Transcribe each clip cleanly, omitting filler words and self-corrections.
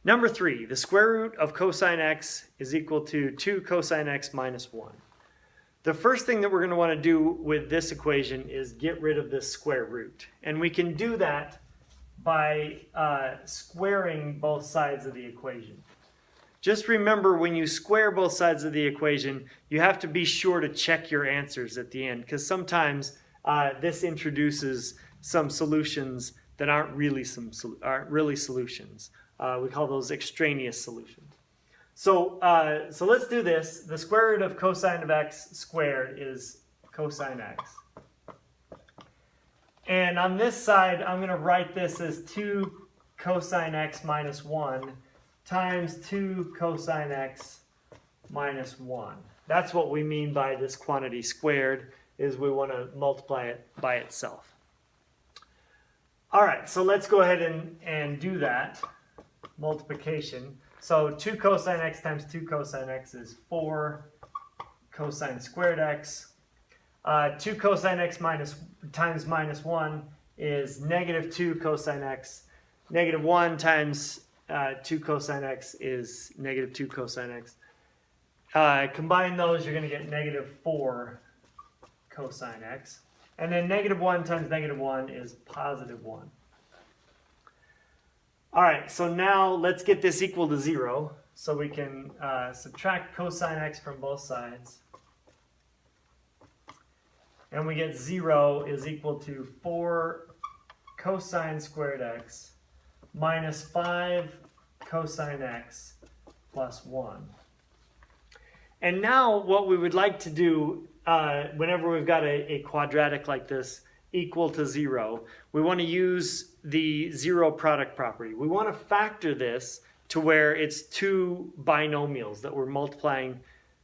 Number 3, the square root of cosine x is equal to 2 cosine x minus 1. The first thing that we're going to want to do with this equation is get rid of this square root. And we can do that by squaring both sides of the equation. Just remember, when you square both sides of the equation, you have to be sure to check your answers at the end, because sometimes this introduces some solutions that aren't really solutions. We call those extraneous solutions. So let's do this. The square root of cosine of x squared is cosine x. And on this side, I'm going to write this as 2 cosine x minus 1 times 2 cosine x minus 1. That's what we mean by this quantity squared, is we want to multiply it by itself. All right, so let's go ahead and do that multiplication. So 2 cosine x times 2 cosine x is 4 cosine squared x. 2 cosine x times minus 1 is negative 2 cosine x. Negative 1 times 2 cosine x is negative 2 cosine x. Combine those, you're going to get negative 4 cosine x. And then negative 1 times negative 1 is positive 1. All right, so now let's get this equal to 0. So we can subtract cosine x from both sides. And we get 0 is equal to 4 cosine squared x minus 5 cosine x plus 1. And now what we would like to do, whenever we've got a quadratic like this equal to 0, we want to use the zero product property. We want to factor this to where it's two binomials that we're multiplying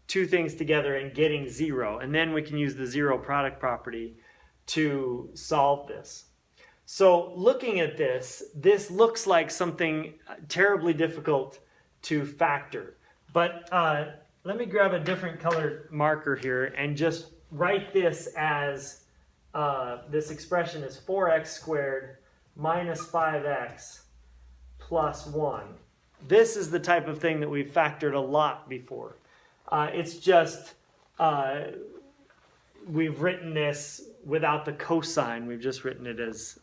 two things together and getting 0. And then we can use the zero product property to solve this. So looking at this, this looks like something terribly difficult to factor. But let me grab a different colored marker here and just write this as, this expression is 4x squared minus 5x plus 1. This is the type of thing that we've factored a lot before. It's just, we've written this without the cosine. We've just written it as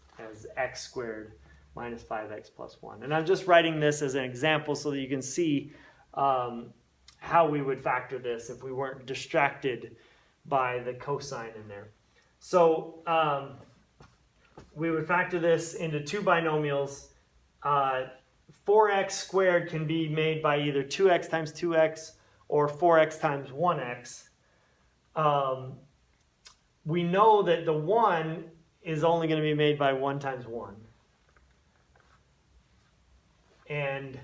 x squared minus 5x plus 1. And I'm just writing this as an example so that you can see how we would factor this if we weren't distracted by the cosine in there. So we would factor this into two binomials. 4x squared can be made by either 2x times 2x or 4x times 1x. We know that the 1 is only going to be made by 1 times 1. And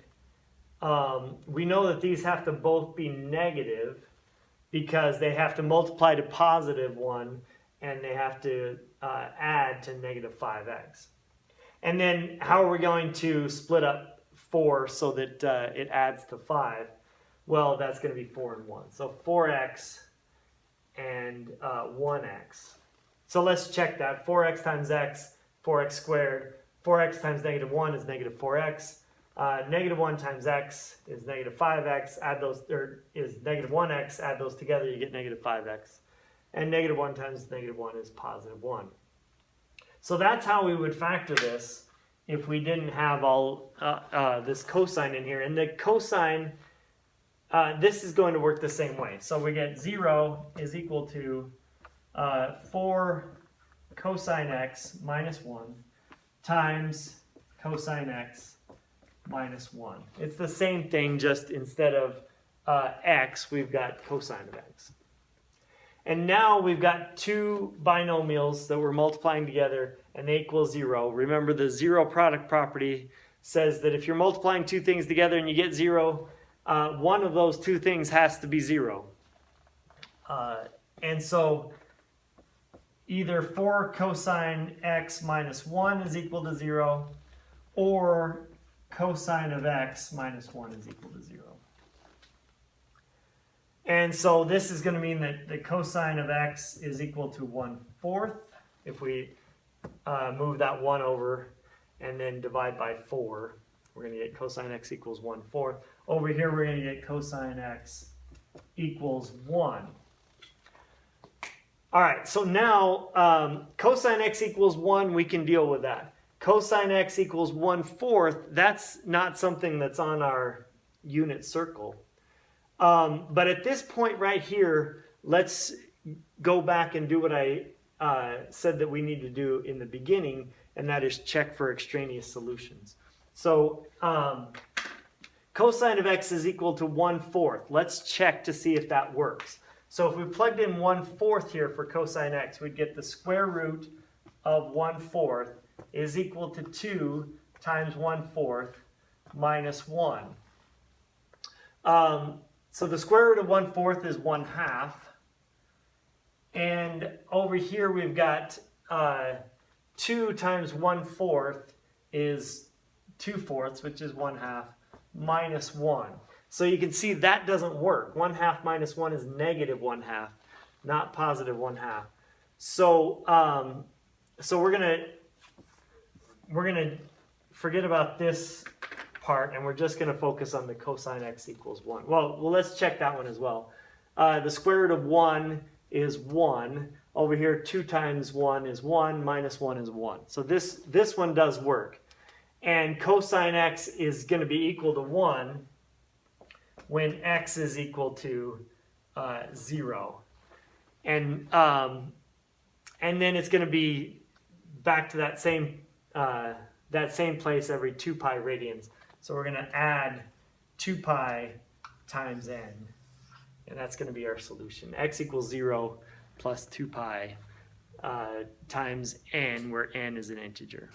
we know that these have to both be negative because they have to multiply to positive 1 and they have to add to negative 5x. And then how are we going to split up 4 so that it adds to 5? Well, that's going to be 4 and 1. So 4x and 1x. So let's check that. 4x times x, 4x squared. 4x times negative 1 is negative 4x. Negative 1 times x is negative 5x. Add those, or is negative 1x. Add those together, you get negative 5x. And negative 1 times negative 1 is positive 1. So that's how we would factor this if we didn't have all this cosine in here. And the cosine, this is going to work the same way. So we get 0 is equal to 4 cosine x minus 1 times cosine x minus 1. It's the same thing, just instead of x, we've got cosine of x. And now we've got two binomials that we're multiplying together and they equal 0. Remember, the zero product property says that if you're multiplying two things together and you get 0, one of those two things has to be 0. And so either 4 cosine x minus 1 is equal to 0, or cosine of x minus 1 is equal to 0. And so this is going to mean that the cosine of x is equal to 1/4 if we move that 1 over and then divide by 4. We're going to get cosine x equals 1/4. Over here, we're going to get cosine x equals 1. All right, so now cosine x equals 1, we can deal with that. Cosine x equals 1/4, that's not something that's on our unit circle. But at this point right here, let's go back and do what I said that we need to do in the beginning, and that is check for extraneous solutions. So cosine of x is equal to 1/4. Let's check to see if that works. So if we plugged in 1/4 here for cosine x, we'd get the square root of 1/4 is equal to 2 times 1/4 minus 1. So the square root of 1/4 is 1/2. And over here we've got 2 times 1/4 is 2/4, which is 1/2, minus 1. So you can see that doesn't work. 1/2 minus 1 is negative 1/2, not positive 1/2. So we're gonna forget about this part, and we're just gonna focus on the cosine x equals 1. Well, let's check that one as well. The square root of 1 is 1. Over here, 2 times 1 is 1, minus 1 is 1. So this one does work. And cosine x is going to be equal to 1 when x is equal to 0. And then it's going to be back to that same place every 2 pi radians. So we're going to add 2 pi times n. And that's going to be our solution. X equals 0 plus 2 pi times n, where n is an integer.